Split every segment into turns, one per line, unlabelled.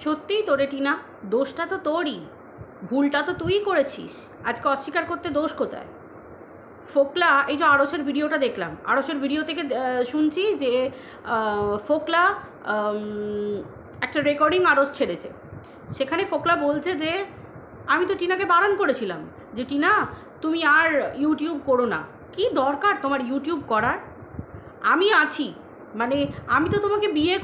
সত্যিই তোরে টিনা, দোষটা তো তোরই, ভুলটা তো তুইই করেছিস। আজকে অস্বীকার করতে দোষ কোথায়? ফোকলা, এই যে আড়সের ভিডিওটা দেখলাম, আড়সের ভিডিও থেকে শুনছি যে ফোকলা একটা রেকর্ডিং আড়স ছেড়েছে। সেখানে ফোকলা বলছে যে আমি তো টিনাকে বারণ করেছিলাম যে টিনা তুমি আর ইউটিউব করো না। কি দরকার তোমার ইউটিউব করার? আমি আছি, মানে আমি তো তোমাকে বিয়ে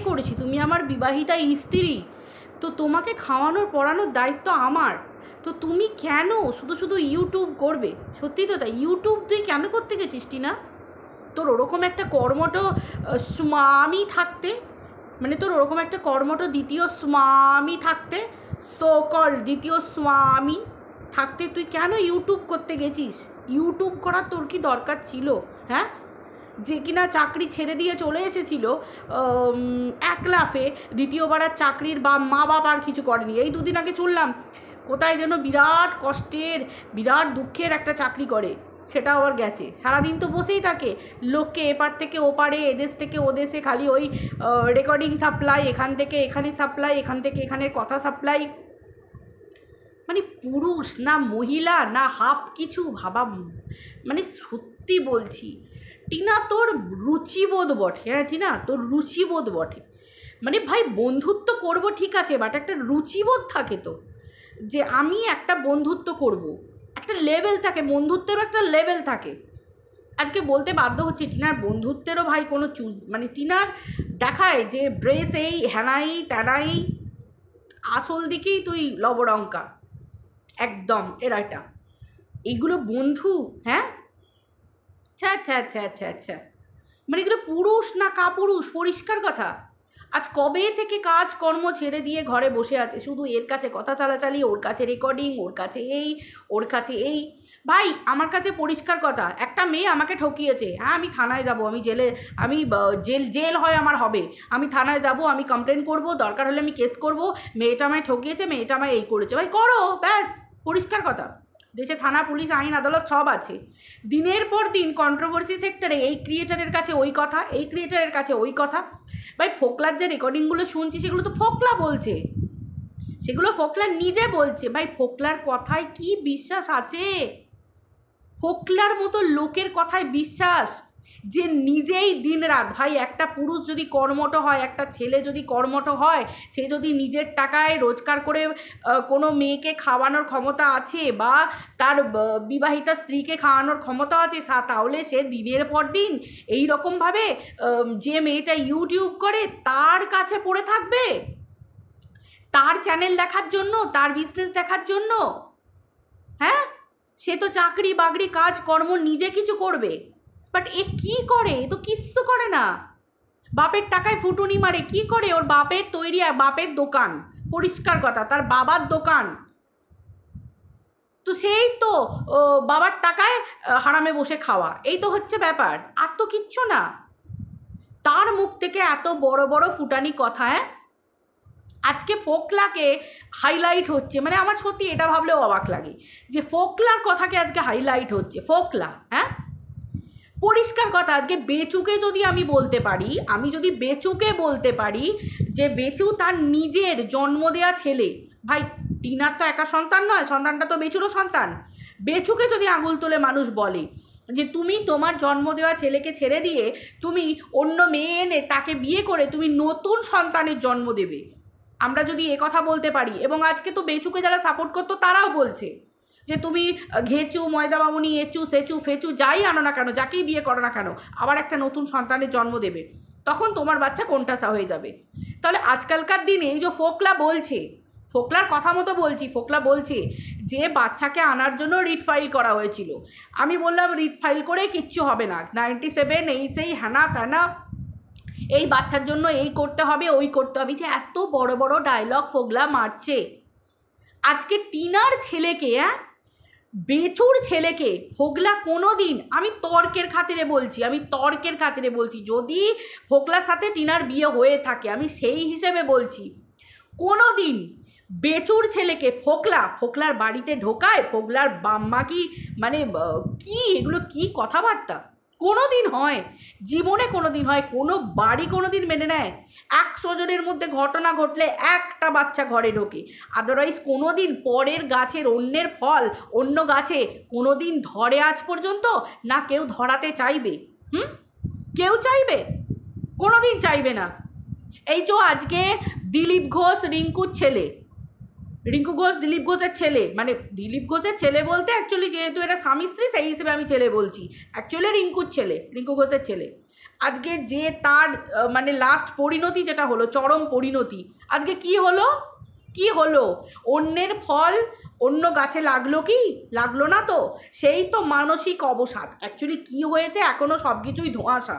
করেছি, তুমি আমার বিবাহিতা স্ত্রী। তো তোমাকে খাওয়ানোর পড়ানোর দায়িত্ব আমার। তো তুমি কেন শুধু শুধু ইউটিউব করবে? সত্যি তো তাই, ইউটিউব তুই কেন করতে গেছিস টিনা? তোর ওরকম একটা কর্মঠ স্বামী থাকতে, মানে তোর ওরকম একটা কর্মঠ দ্বিতীয় স্বামী থাকতে, সকল দ্বিতীয় স্বামী থাকতে তুই কেন ইউটিউব করতে গেছিস? ইউটিউব করার তোর কি দরকার ছিল? হ্যাঁ, যে কিনা চাকরি ছেড়ে দিয়ে চলে এসেছিল এক লাফে, দ্বিতীয়বার আর চাকরির বা মা বাবা আর কিছু করেনি। এই দুদিন আগে শুনলাম কোথায় যেন বিরাট কষ্টের, বিরাট দুঃখের একটা চাকরি করে, সেটা আবার গেছে। সারাদিন তো বসেই থাকে, লোককে এপার থেকে ওপারে, এদেশ থেকে ওদেশে খালি ওই রেকর্ডিং সাপ্লাই, এখান থেকে এখানে সাপ্লাই, এখান থেকে এখানের কথা সাপ্লাই। মানে পুরুষ না মহিলা না হাফ কিছু ভাবা, মানে সত্যি বলছি টিনা তোর রুচিবোধ বটে। হ্যাঁ টিনা, তোর রুচিবোধ বটে। মানে ভাই বন্ধুত্ব করব ঠিক আছে, বাট একটা রুচিবোধ থাকে তো, যে আমি একটা বন্ধুত্ব করব, একটা লেভেল থাকে, বন্ধুত্বেরও একটা লেভেল থাকে। আজকে বলতে বাধ্য হচ্ছে টিনার বন্ধুত্বেরও ভাই কোনো মানে টিনার দেখায় যে ড্রেস এই হ্যানাই ত্যানাই, আসল দিকেই তুই লবডঙ্কা একদম। এরাটা এইগুলো বন্ধু? হ্যাঁ, আচ্ছা আচ্ছা আচ্ছা আচ্ছা আচ্ছা, মানে এগুলো পুরুষ না কাপুরুষ? পরিষ্কার কথা। আজ কবে থেকে কাজকর্ম ছেড়ে দিয়ে ঘরে বসে আছে, শুধু এর কাছে কথা চালাচালি, ওর কাছে রেকর্ডিং, ওর কাছে এই, ওর কাছে এই। ভাই আমার কাছে পরিষ্কার কথা, একটা মেয়ে আমাকে ঠকিয়েছে, হ্যাঁ আমি থানায় যাব, আমি জেলে, আমি জেল হয় আমার হবে, আমি থানায় যাব, আমি কমপ্লেন করব, দরকার হলে আমি কেস করব, মেয়েটা আমায় ঠকিয়েছে, মেয়েটা আমায় এই করেছে। ভাই করো, ব্যাস, পরিষ্কার কথা। দেশে থানা পুলিশ আইন আদালত সব আছে। দিনের পর দিন কন্ট্রোভার্সি সেক্টরে এই ক্রিয়েটারের কাছে ওই কথা, এই ক্রিয়েটারের কাছে ওই কথা। ভাই ফোকলার যে রেকর্ডিংগুলো শুনছি সেগুলো তো ফোকলা বলছে, সেগুলো ফোকলা নিজে বলছে। ভাই ফোকলার কথায় কি বিশ্বাস আছে? ফোকলার মতো লোকের কথায় বিশ্বাস, যে নিজেই দিনরাত, ভাই একটা পুরুষ যদি কর্মঠ হয়, একটা ছেলে যদি কর্মঠ হয়, সে যদি নিজের টাকায় রোজগার করে কোনো মেয়েকে খাওয়ানোর ক্ষমতা আছে, বা তার বিবাহিতা স্ত্রীকে খাওয়ানোর ক্ষমতা আছে, তাহলে সে দিনের পর দিন এই রকমভাবে যে মেয়েটা ইউটিউব করে তার কাছে পড়ে থাকবে, তার চ্যানেল দেখার জন্য, তার বিজনেস দেখার জন্য? হ্যাঁ, সে তো চাকরি বাকরি কাজ কর্ম নিজে কিছু করবে, বাট এ কি করে? এ তো কিচ্ছু করে না। বাপের টাকায় ফুটুনি মারে। কি করে? ওর বাপের তৈরি, বাপের দোকান, পরিষ্কার কথা, তার বাবার দোকান, তো সেই তো বাবার টাকায় হারামে বসে খাওয়া, এই তো হচ্ছে ব্যাপার, আর তো কিচ্ছু না। তার মুখ থেকে এত বড় বড় ফুটানি কথা। হ্যাঁ, আজকে ফোকলাকে হাইলাইট হচ্ছে, মানে আমার সত্যি এটা ভাবলেও অবাক লাগে যে ফোকলার কথাকে আজকে হাইলাইট হচ্ছে। ফোকলা, হ্যাঁ, পরিষ্কার কথা, আজকে বেচুকে যদি আমি বলতে পারি, আমি যদি বেচুকে বলতে পারি যে বেচু তার নিজের জন্ম দেয়া ছেলে, ভাই টিনার তো একা সন্তান নয়, সন্তানটা তো বেচুরও সন্তান। বেচুকে যদি আঙুল তোলে মানুষ বলে যে তুমি তোমার জন্ম দেওয়া ছেলেকে ছেড়ে দিয়ে তুমি অন্য মেয়ে এনে তাকে বিয়ে করে তুমি নতুন সন্তানের জন্ম দেবে, আমরা যদি এ কথা বলতে পারি, এবং আজকে তো বেচুকে যারা সাপোর্ট করতো তারাও বলছে যে তুমি ঘেচু, ময়দা মামুনি, এচু সেচু ফেচু যাই আনো না কেন, যাকেই বিয়ে করো না কেন, আবার একটা নতুন সন্তানের জন্ম দেবে, তখন তোমার বাচ্চা কোনটাসা হয়ে যাবে। তাহলে আজকালকার দিনে এই যে ফোকলা বলছে, ফোকলার কথা মতো বলছি, ফোকলা বলছে যে বাচ্চাকে আনার জন্য রিট ফাইল করা হয়েছিল। আমি বললাম রিট ফাইল করে কিচ্ছু হবে না, 97 এই সেই হ্যানা ত্যানা, এই বাচ্চার জন্য এই করতে হবে ওই করতে হবে, যে এত বড় বড় ডায়লগ ফোকলা মারছে। আজকে টিনার ছেলেকে, হ্যাঁ বেচুর ছেলেকে ফোকলা কোনো দিন, আমি তর্কের খাতিরে বলছি, যদি ফোকলার সাথে টিনার বিয়ে হয়ে থাকে আমি সেই হিসেবে বলছি, কোনো দিন বেচুর ছেলেকে ফোকলার বাড়িতে ঢোকায়? ফোকলার বাম্মা কি, মানে কি এগুলো, কি কথাবার্তা? কোনো দিন হয় জীবনে, কোনো দিন হয়? কোনো বাড়ি কোনো দিন মেনে নেয়? 100 জনের মধ্যে ঘটনা ঘটলে একটা বাচ্চা ঘরে ঢোকে, আদারওয়াইজ কোনো দিন পরের গাছের অন্যের ফল অন্য গাছে কোনো দিন ধরে আজ পর্যন্ত? না কেউ ধরাতে চাইবে? কেউ চাইবে? কোনো দিন চাইবে না। এই তো আজকে দিলীপ ঘোষ রিঙ্কুর ছেলে, রিঙ্কু ঘোষ দিলীপ ঘোষের ছেলে, মানে দিলীপ ঘোষের ছেলে বলতে অ্যাকচুয়ালি যেহেতু এরা স্বামী স্ত্রী সেই হিসেবে আমি ছেলে বলছি, অ্যাকচুয়ালি রিঙ্কুর ছেলে, রিঙ্কু ঘোষের ছেলে। আজকে যে তার মানে লাস্ট পরিণতি যেটা হলো, চরম পরিণতি, আজকে কি হলো? কি হলো? অন্যের ফল অন্য গাছে লাগলো কি? লাগলো না তো। সেই তো মানসিক অবসাদ। অ্যাকচুয়ালি কি হয়েছে এখনও সব কিছুই ধোঁয়াশা,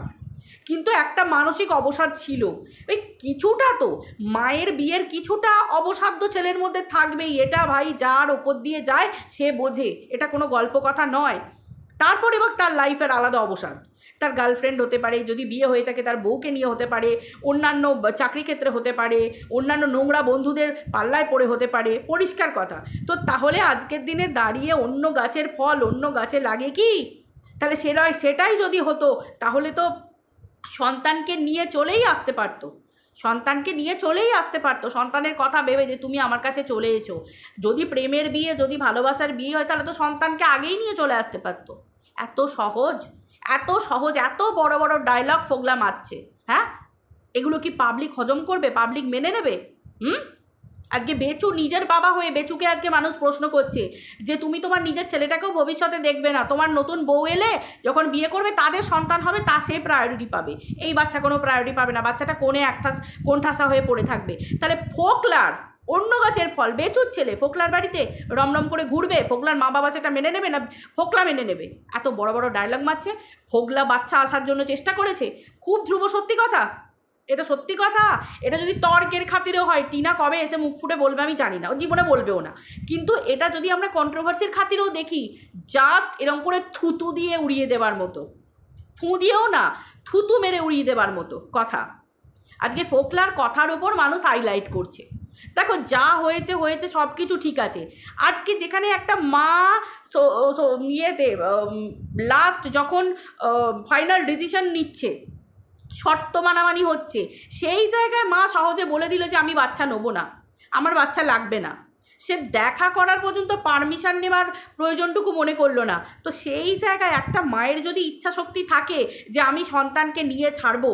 কিন্তু একটা মানসিক অবসাদ ছিল। ওই কিছুটা তো মায়ের বিয়ের কিছুটা অবসাদ্য ছেলের মধ্যে থাকবেই, এটা ভাই যার ওপর দিয়ে যায় সে বোঝে, এটা কোনো গল্প কথা নয়। তারপর এবার তার লাইফের আলাদা অবসাদ, তার গার্লফ্রেন্ড হতে পারে, যদি বিয়ে হয়ে থাকে তার বউকে নিয়ে হতে পারে, অন্যান্য চাকরি ক্ষেত্রে হতে পারে, অন্যান্য নোংরা বন্ধুদের পাল্লায় পড়ে হতে পারে, পরিষ্কার কথা। তো তাহলে আজকের দিনে দাঁড়িয়ে অন্য গাছের ফল অন্য গাছে লাগে কি? তাহলে সেটাই যদি হতো তাহলে তো সন্তানকে নিয়ে চলেই আসতে পারতো, সন্তানকে নিয়ে চলেই আসতে পারতো, সন্তানের কথা ভেবে যে তুমি আমার কাছে চলে এসো। যদি প্রেমের বিয়ে, যদি ভালোবাসার বিয়ে হয় তাহলে তো সন্তানকে আগেই নিয়ে চলে আসতে পারতো। এত সহজ, এত সহজ, এত বড় বড় ডায়লগ ফোগলা মারছে। হ্যাঁ, এগুলো কি পাবলিক হজম করবে? পাবলিক মেনে নেবে? আজকে বেচু নিজের বাবা হয়ে বেচুকে আজকে মানুষ প্রশ্ন করছে যে তুমি তোমার নিজের ছেলেটাকেও ভবিষ্যতে দেখবে না, তোমার নতুন বউ এলে যখন বিয়ে করবে তাদের সন্তান হবে, তা সে প্রায়োরিটি পাবে, এই বাচ্চা কোনো প্রায়োরিটি পাবে না, বাচ্চাটা কোণঠাসা হয়ে পড়ে থাকবে। তাহলে ফোকলার অন্য গাছের ফল, বেচুর ছেলে ফোকলার বাড়িতে রমরম করে ঘুরবে, ফোকলার মা বাবা সেটা মেনে নেবে না ফোকলা মেনে নেবে? এত বড় বড় ডায়লগ মারছে। ফোকলা বাচ্চা আসার জন্য চেষ্টা করেছে, খুব ধ্রুব সত্যি কথা, এটা সত্যি কথা। এটা যদি তর্কের খাতিরেও হয়, টিনা কবে এসে মুখ ফুটে বলবে আমি জানি না, ও জীবনে বলবেও না। কিন্তু এটা যদি আমরা কন্ট্রোভার্সির খাতিরেও দেখি, জাস্ট এরকম করে থুতু দিয়ে উড়িয়ে দেবার মতো, ফু দিয়েও না, থুতু মেরে উড়িয়ে দেবার মতো কথা। আজকে ফোকলার কথার ওপর মানুষ হাইলাইট করছে। দেখো যা হয়েছে হয়েছে, সব কিছু ঠিক আছে। আজকে যেখানে একটা মা ইয়েতে লাস্ট যখন ফাইনাল ডিসিশন নিচ্ছে, শর্ত মানামানি হচ্ছে, সেই জায়গায় মা সহজে বলে দিল যে আমি বাচ্চা নেবো না, আমার বাচ্চা লাগবে না। সে দেখা করার পর্যন্ত পারমিশন নেওয়ার প্রয়োজনটুকু মনে করলো না। তো সেই জায়গায় একটা মায়ের যদি ইচ্ছা শক্তি থাকে যে আমি সন্তানকে নিয়ে ছাড়বো,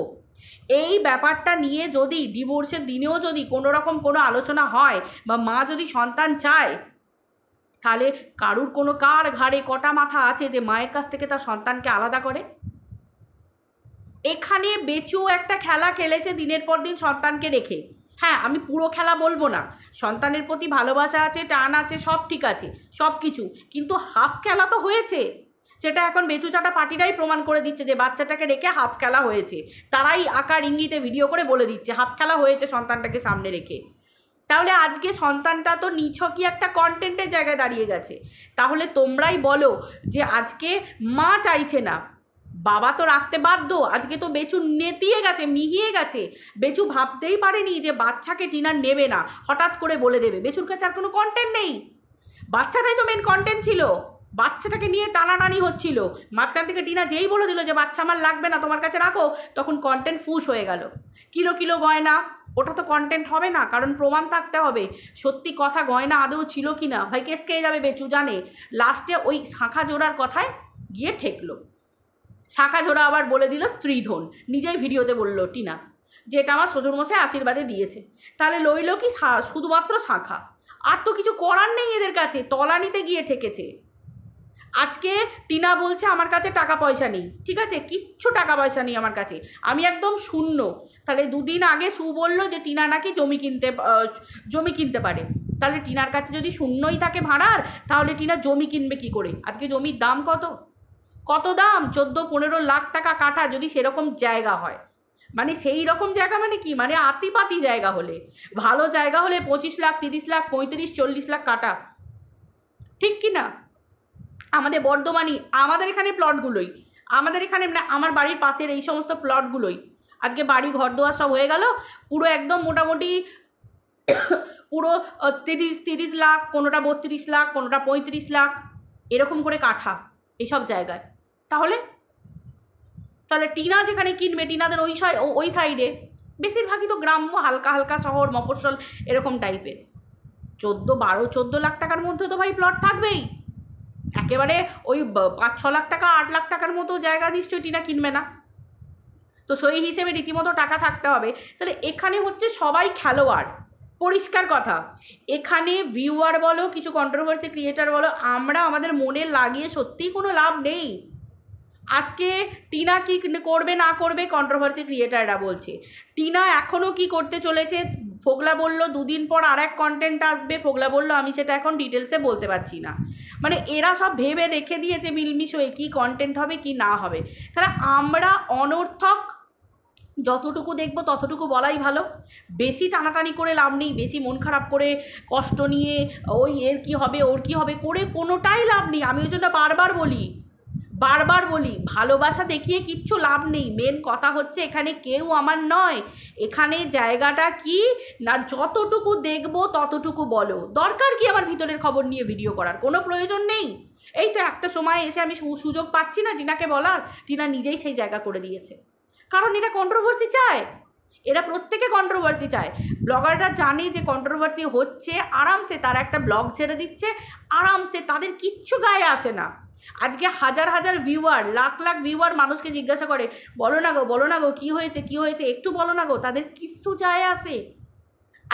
এই ব্যাপারটা নিয়ে যদি ডিভোর্সের দিনেও যদি কোনো রকম কোনো আলোচনা হয় বা মা যদি সন্তান চায়, তাহলে কার ঘাড়ে কটা মাথা আছে যে মায়ের কাছ থেকে তার সন্তানকে আলাদা করে? এখানে বেচু একটা খেলা খেলেছে দিনের পর দিন সন্তানকে রেখে। হ্যাঁ, আমি পুরো খেলা বলবো না, সন্তানের প্রতি ভালোবাসা আছে, টান আছে, সব ঠিক আছে, সব কিছু, কিন্তু হাফ খেলা তো হয়েছে। সেটা এখন বেচু চাটা পার্টিরাই প্রমাণ করে দিচ্ছে যে বাচ্চাটাকে রেখে হাফ খেলা হয়েছে। তারাই আকার ইঙ্গিতে ভিডিও করে বলে দিচ্ছে হাফ খেলা হয়েছে সন্তানটাকে সামনে রেখে। তাহলে আজকে সন্তানটা তো নিছকই একটা কন্টেন্টের জায়গায় দাঁড়িয়ে গেছে। তাহলে তোমরাই বলো যে আজকে মা চাইছে না, বাবা তো রাখতে বাধ্য। আজকে তো বেচু নেতিয়ে গেছে, মিহিয়ে গেছে। বেচু ভাবতেই পারেনি যে বাচ্চাকে টিনা নেবে না, হঠাৎ করে বলে দেবে। বেচুর কাছে আর কোনো কন্টেন্ট নেই, বাচ্চাটাই তো মেন কন্টেন্ট ছিল, বাচ্চাটাকে নিয়ে টানাটানি হচ্ছিল। মাঝখান থেকে টিনা যেই বলে দিল যে বাচ্চা আমার লাগবে না, তোমার কাছে রাখো, তখন কন্টেন্ট ফুস হয়ে গেল। কিলো কিলো গয়না, ওটা তো কন্টেন্ট হবে না, কারণ প্রমাণ থাকতে হবে সত্যি কথা গয়না আদৌ ছিল কি না। ভাই কেস খেয়ে যাবে বেচু জানে। লাস্টে ওই শাঁখা জোড়ার কথায় গিয়ে ঠেকলো। শাঁখা জোড়া আবার বলে দিল স্ত্রীধন, নিজেই ভিডিওতে বললো টিনা যেটা আমার শ্বশুরমশাই আশীর্বাদে দিয়েছে। তাহলে লইল কি শুধুমাত্র শাঁখা, আর তো কিছু করার নেই এদের কাছে, তলানিতে গিয়ে ঠেকেছে। আজকে টিনা বলছে আমার কাছে টাকা পয়সা নেই, ঠিক আছে, কিচ্ছু টাকা পয়সা নেই আমার কাছে, আমি একদম শূন্য। তাহলে দুদিন আগে সু বলল যে টিনা নাকি জমি কিনতে পারে। তাহলে টিনার কাছে যদি শূন্যই থাকে ভাড়ার, তাহলে টিনা জমি কিনবে কি করে? আজকে জমির দাম কত দাম? 14-15 লাখ টাকা কাঠা, যদি সেরকম জায়গা হয়। মানে সেই রকম জায়গা মানে কি, মানে আতিপাতি জায়গা হলে, ভালো জায়গা হলে 25 লাখ, 30 লাখ, 35-40 লাখ কাঠা, ঠিক কি না? আমাদের বর্ধমানই, আমাদের এখানে প্লটগুলোই, আমাদের এখানে মানে আমার বাড়ির পাশের এই সমস্ত প্লটগুলোই আজকে বাড়ি ঘর দোয়ার সব হয়ে গেল, পুরো একদম মোটামুটি পুরো 30 লাখ, কোনোটা 32 লাখ, কোনোটা 35 লাখ, এরকম করে কাঠা এইসব জায়গায়। তাহলে তাহলে টিনা যেখানে কিনবে, টিনাদের ওই সাইডে বেশিরভাগই তো গ্রাম্য, হালকা হালকা শহর, মফস্বল এরকম টাইপের। 14 লাখ টাকার মধ্যে তো ভাই প্লট থাকবেই। একেবারে ওই 5-6 লাখ টাকা 8 লাখ টাকার মতো জায়গা নিশ্চয়ই টিনা কিনবে না। তো সেই হিসেবে রীতিমতো টাকা থাকতে হবে। তাহলে এখানে হচ্ছে সবাই খেলোয়াড়, পরিষ্কার কথা। এখানে ভিউয়ার বলো, কিছু কন্ট্রোভার্সি ক্রিয়েটার বলো, আমরা আমাদের মনে লাগিয়ে সত্যিই কোনো লাভ নেই। আজকে টিনা কি করবে না করবে কন্ট্রোভার্সি ক্রিয়েটাররা বলছে। টিনা এখনও কি করতে চলেছে, ফোগলা বলল 2 দিন পর আর এক কন্টেন্ট আসবে, ফোগলা বলল আমি সেটা এখন ডিটেলসে বলতে পারছি না। মানে এরা সব ভেবে রেখে দিয়েছে মিলমিশ হয়ে কী কন্টেন্ট হবে কি না হবে। তাহলে আমরা অনর্থক যতটুকু দেখবো ততটুকু বলাই ভালো। বেশি টানাটানি করে লাভ নেই, বেশি মন খারাপ করে কষ্ট নিয়ে ওই এর কি হবে ওর কি হবে করে কোনোটাই লাভ নেই। আমি ওই জন্য বারবার বলি ভালোবাসা দেখিয়ে কিচ্ছু লাভ নেই। মেন কথা হচ্ছে এখানে কেউ আমার নয়, এখানে জায়গাটা কি না যতটুকু দেখবো ততটুকু বলো। দরকার কি আমার ভিতরের খবর নিয়ে ভিডিও করার, কোনো প্রয়োজন নেই। এই তো একটা সময় এসে আমি সুযোগ পাচ্ছি না টিনাকে বলার, টিনা নিজেই সেই জায়গা করে দিয়েছে। কারণ এরা কন্ট্রোভার্সি চায়, এরা প্রত্যেকে কন্ট্রোভার্সি চায়। ব্লগাররা জানে যে কন্ট্রোভার্সি হচ্ছে, আরামসে তারা একটা ব্লগ ছেড়ে দিচ্ছে, আরামসে, তাদের কিচ্ছু গায়ে আসে না। আজকে হাজার হাজার ভিউয়ার, লাখ লাখ ভিউয়ার মানুষকে জিজ্ঞাসা করে বলো না গো কী হয়েছে একটু বলো না গো, তাদের কিচ্ছু যায় আসে।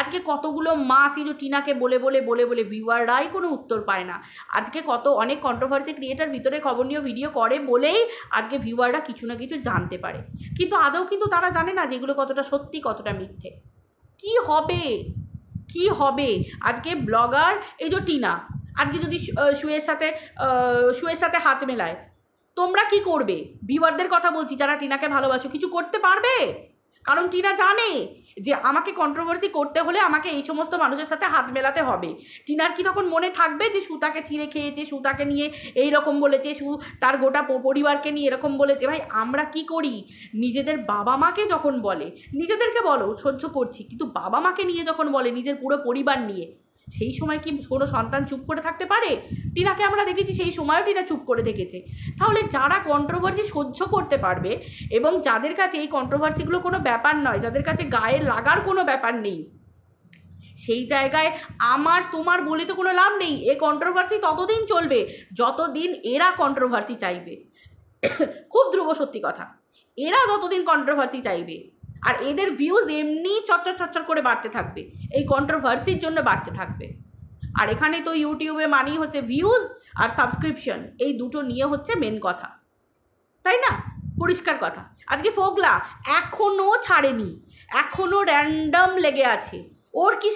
আজকে কতগুলো মাস এই যে টিনাকে বলে ভিউয়াররাই কোনো উত্তর পায় না। আজকে অনেক কন্ট্রোভার্সি ক্রিয়েটার ভিতরে খবর নিয়ে ভিডিও করে বলেই আজকে ভিউয়াররা কিছু না কিছু জানতে পারে, কিন্তু আদৌ কিন্তু তারা জানে না যেগুলো কতটা সত্যি কতটা মিথ্যে। কি হবে আজকে ব্লগার এই যে টিনা আজকে যদি শুয়ের সাথে হাত মেলায়, তোমরা কি করবে? ভিউয়ারদের কথা বলছি, যারা টিনাকে ভালোবাসো, কিছু করতে পারবে? কারণ টিনা জানে যে আমাকে কন্ট্রোভার্সি করতে হলে আমাকে এই সমস্ত মানুষের সাথে হাত মেলাতে হবে। টিনার কি তখন মনে থাকবে যে সুতাকে ছিঁড়ে খেয়েছে, সুতাকে নিয়ে এই রকম বলেছে, তার গোটা পরিবারকে নিয়ে এরকম বলেছে? ভাই আমরা কি করি, নিজেদের বাবা মাকে যখন বলে, নিজেদেরকে বলো সহ্য করছি, কিন্তু বাবা মাকে নিয়ে যখন বলে, নিজের পুরো পরিবার নিয়ে, সেই সময় কি কোনো সন্তান চুপ করে থাকতে পারে? টিনাকে আমরা দেখেছি সেই সময়ও টিনা চুপ করে থেকেছে। তাহলে যারা কন্ট্রোভার্সি সহ্য করতে পারবে এবং যাদের কাছে এই কন্ট্রোভার্সিগুলো কোনো ব্যাপার নয়, যাদের কাছে গায়ে লাগার কোনো ব্যাপার নেই, সেই জায়গায় আমার তোমার বলে তো কোনো লাভ নেই। এ কন্ট্রোভার্সি ততদিন চলবে যতদিন এরা কন্ট্রোভার্সি চাইবে। খুব ধ্রুব সত্যি কথা, এরা যতদিন কন্ট্রোভার্সি চাইবে, আর এদের ভিউজ এমনি চচ্চর করে বাড়তে থাকবে, এই কন্ট্রোভার্সির জন্য বাড়তে থাকবে। আর এখানে তো ইউটিউবে মানেই হচ্ছে ভিউজ আর সাবস্ক্রিপশন, এই দুটো নিয়ে হচ্ছে মেন কথা, তাই না? পরিষ্কার কথা। আজকে ফোগলা এখনও ছাড়েনি, এখনও র্যান্ডম লেগে আছে। ওর কি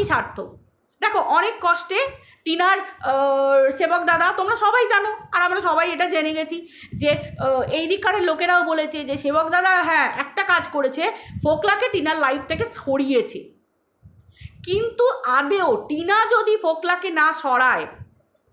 স্বার্থ? দেখো অনেক কষ্টে টিনার সেবক দাদা, তোমরা সবাই জানো আর আমরা সবাই এটা জেনে গেছি যে এই দিককারের লোকেরাও বলেছে যে সেবক দাদা হ্যাঁ একটা কাজ করেছে, ফোকলাকে টিনার লাইফ থেকে সরিয়েছে। কিন্তু আদেও টিনা যদি ফোকলাকে না সরায়,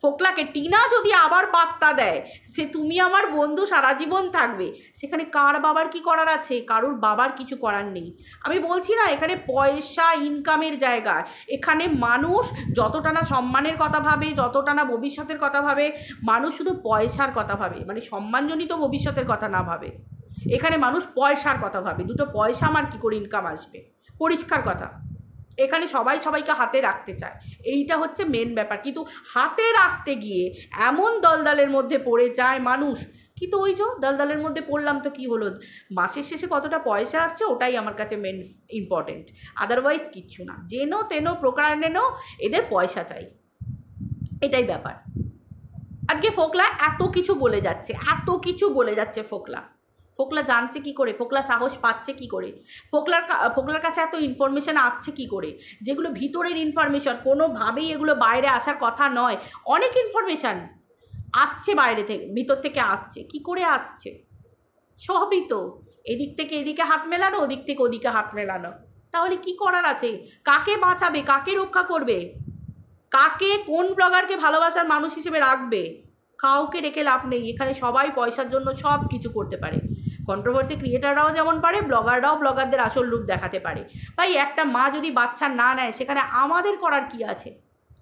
ফোকলাকে টিনা যদি আবার পাত্তা দেয় যে তুমি আমার বন্ধু সারা জীবন থাকবে, সেখানে কার বাবার কি করার আছে? কারোর বাবার কিছু করার নেই। আমি বলছি না এখানে পয়সা ইনকামের জায়গা, এখানে মানুষ যতটা না সম্মানের কথা ভাবে, যতটা না ভবিষ্যতের কথা ভাবে, মানুষ শুধু পয়সার কথা ভাবে, মানে সম্মানজনিত ভবিষ্যতের কথা না ভাবে। এখানে মানুষ পয়সার কথা ভাবে, দুটো পয়সা আমার কী করে ইনকাম আসবে, পরিষ্কার কথা। এখানে সবাই সবাইকে হাতে রাখতে চায়, এইটা হচ্ছে মেন ব্যাপার। কিন্তু হাতে রাখতে গিয়ে এমন দলদালের মধ্যে পড়ে যায় মানুষ, কিন্তু ওই যে দলদালের মধ্যে পড়লাম তো কি হলো, মাসের শেষে কতটা পয়সা আসছে ওটাই আমার কাছে মেন ইম্পর্টেন্ট, আদারওয়াইজ কিচ্ছু না। যেন তেন প্রকারেণ এদের পয়সা চাই, এটাই ব্যাপার। আজকে ফোকলা এত কিছু বলে যাচ্ছে, ফোকলা জানছে কি করে, ফোকলা সাহস পাচ্ছে কি করে, ফোকলার কাছে এত ইনফরমেশান আসছে কি করে, যেগুলো ভিতরের ইনফরমেশান, কোনোভাবেই এগুলো বাইরে আসার কথা নয়। অনেক ইনফরমেশান আসছে বাইরে থেকে, ভিতর থেকে আসছে, কি করে আসছে? সবই তো এদিক থেকে এদিকে হাত মেলানো, ওদিক থেকে ওদিকে হাত মেলানো। তাহলে কি করার আছে? কাকে বাঁচাবে, কাকে রক্ষা করবে, কাকে, কোন ব্লগারকে ভালোবাসার মানুষ হিসেবে রাখবে? কাউকে রেখে লাভ নেই। এখানে সবাই পয়সার জন্য সব কিছু করতে পারে। কন্ট্রোভার্সি ক্রিয়েটাররাও যেমন পারে, ব্লগাররাও ব্লগারদের আসল রূপ দেখাতে পারে। ভাই একটা মা যদি বাচ্চা না নেয়, সেখানে আমাদের করার কি আছে?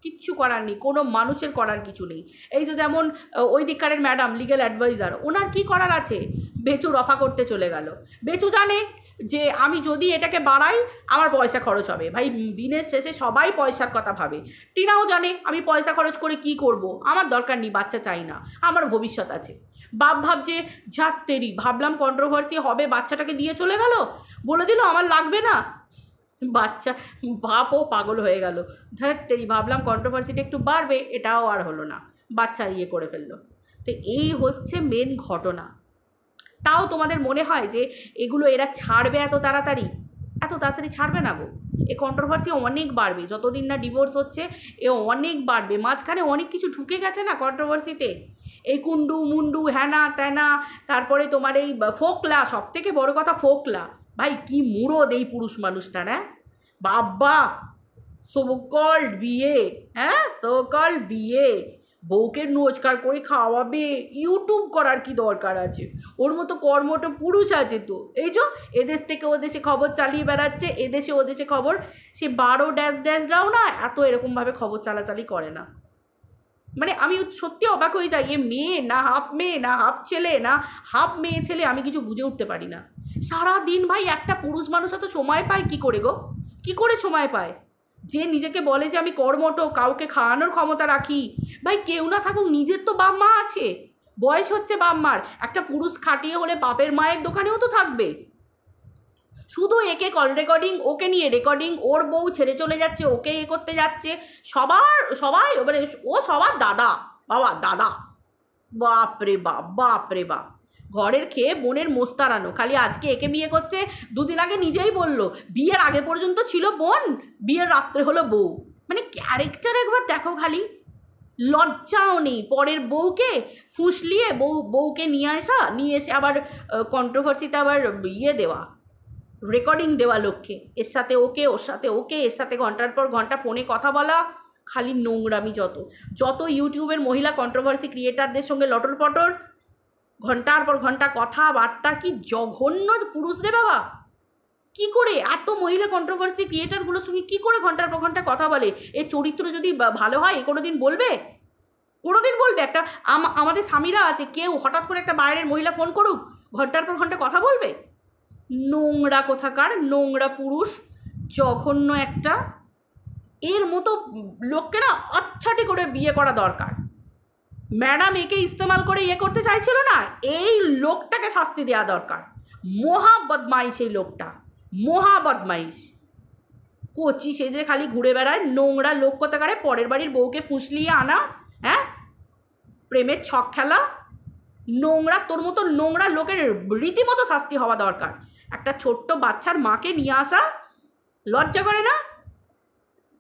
কিচ্ছু করার নেই, কোনো মানুষের করার কিছু নেই। এই যে যেমন ওই দিককারের ম্যাডাম লিগ্যাল অ্যাডভাইজার, ওনার কি করার আছে? বেচু রফা করতে চলে গেল। বেচু জানে যে আমি যদি এটাকে বাড়াই আমার পয়সা খরচ হবে। ভাই দিনের শেষে সবাই পয়সার কথা ভাবে। টিনাও জানে আমি পয়সা খরচ করে কি করব, আমার দরকার নেই, বাচ্চা চাই না, আমার ভবিষ্যৎ আছে। বাপ ভাবছে ঝাড়তেরি, ভাবলাম কন্ট্রোভার্সি হবে, বাচ্চাটাকে দিয়ে চলে গেল, বলে দিল আমার লাগবে না। বাচ্চা বাপও পাগল হয়ে গেল, ধ্যাত্তেরি ভাবলাম কন্ট্রোভার্সিটা একটু বাড়বে, এটাও আর হলো না, বাচ্চা ইয়ে করে ফেললো। তো এই হচ্ছে মেন ঘটনা। তাও তোমাদের মনে হয় যে এগুলো এরা ছাড়বে এত তাড়াতাড়ি? এত তাড়াতাড়ি ছাড়বে না গো। এ কন্ট্রোভার্সি অনেক বাড়বে, যতদিন না ডিভোর্স হচ্ছে এ অনেক বাড়বে। মাঝখানে অনেক কিছু ঢুকে গেছে না কন্ট্রোভার্সিতে, এই কুন্ডু মুন্ডু হ্যানা ত্যানা, তারপরে তোমার এই ফোকলা, সব থেকে বড় কথা ফোকলা। ভাই কি মুরদ এই পুরুষ মানুষটা, না বাবা, সো কল্ড বিয়ে, হ্যাঁ সো কল্ড বিয়ে, বউকে রোজগার করে খাওয়াবে, ইউটিউব করার কি দরকার আছে? ওর মতো কর্মটা পুরুষ আছে তো। এই যে এদেশ থেকে ওদেশে খবর চালিয়ে বেড়াচ্ছে, এদেশে ওদেশে খবর, সে 12 না এত এরকমভাবে খবর চালাচালি করে না। মানে আমি সত্যি অবাক হয়ে যাই, এ মেয়ে না হাফ মেয়ে, না হাফ ছেলে, না হাফ মেয়ে ছেলে, আমি কিছু বুঝে উঠতে পারি না। সারাদিন ভাই একটা পুরুষ মানুষ এত সময় পায় কি করে গো? কি করে সময় পায়? যে নিজেকে বলে যে আমি কর্মঠ, কাউকে খাওয়ানোর ক্ষমতা রাখি, ভাই কেউ না থাকুক নিজের তো বাপ মা আছে, বয়স হচ্ছে বাপ মার। একটা পুরুষ খাটিয়ে হলে বাপের মায়ের দোকানেও তো থাকবে। শুধু একে কল রেকর্ডিং, ওকে নিয়ে রেকর্ডিং, ওর বউ ছেড়ে চলে যাচ্ছে, ওকে এ করতে যাচ্ছে, সবাই মানে ও সবার দাদা, বাবা দাদা, বাপরে বাপ, বাপরে বাপ। ঘরের খেয়ে বোনের মোস্তারানো, খালি আজকে একে বিয়ে করছে, দুদিন আগে নিজেই বললো বিয়ের আগে পর্যন্ত ছিল বোন, বিয়ের রাত্রে হলো বউ। মানে ক্যারেক্টার একবার দেখো খালি, লজ্জাও নেই। পরের বউকে ফুসলিয়ে বউকে নিয়ে এসে আবার কন্ট্রোভার্সিতে আবার ইয়ে দেওয়া, রেকর্ডিং দেওয়া লোককে, এর সাথে ওকে, ওর সাথে ওকে, এর সাথে ঘন্টার পর ঘন্টা ফোনে কথা বলা, খালি নোংরামি। যত ইউটিউবের মহিলা কন্ট্রোভার্সি ক্রিয়েটারদের সঙ্গে লটর পটর, ঘন্টার পর ঘন্টা কথাবার্তা, কি জঘন্য পুরুষ রে বাবা। কি করে এত মহিলা কন্ট্রোভার্সি ক্রিয়েটারগুলোর সঙ্গে কি করে ঘন্টার পর ঘন্টা কথা বলে? এর চরিত্র যদি ভালো হয় এ কোনোদিন বলবে? কোনোদিন বলবে? একটা আমাদের স্বামীরা আছে, কেউ হঠাৎ করে একটা বাইরের মহিলা ফোন করুক, ঘন্টার পর ঘন্টা কথা বলবে? নোংরা কোথাকার, নোংরা পুরুষ, জঘন্য একটা। এর মতো লোককে না আচ্ছাটি করে বিয়ে করা দরকার। ম্যাডাম একে ইস্তেমাল করে ইয়ে করতে চাইছিল না, এই লোকটাকে শাস্তি দেওয়া দরকার। মহা বদমাইশ এই লোকটা, মহা বদমাইশ। কচি সেজে খালি ঘুরে বেড়ায়, নোংরা লোক কোথাকারে, পরের বাড়ির বউকে ফুসলিয়ে আনা, হ্যাঁ প্রেমের ছক খেলা, নোংরা। তোর মতো নোংরা লোকের রীতিমতো শাস্তি হওয়া দরকার। একটা ছোট্ট বাচ্চার মাকে নিয়ে আসা, লজ্জা করে না?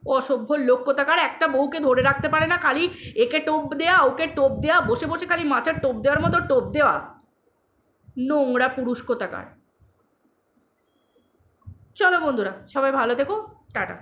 অসভ্য লোক কোথাকার, একটা বউকে ধরে রাখতে পারে না, খালি একে টোপ দেয়া, ওকে টোপ দেয়া, বসে বসে খালি মাছের টোপ দেওয়ার মতো টোপ দেওয়া, নোংরা পুরুষ কোথাকার। চলো বন্ধুরা, সবাই ভালো থেকো, টাটা।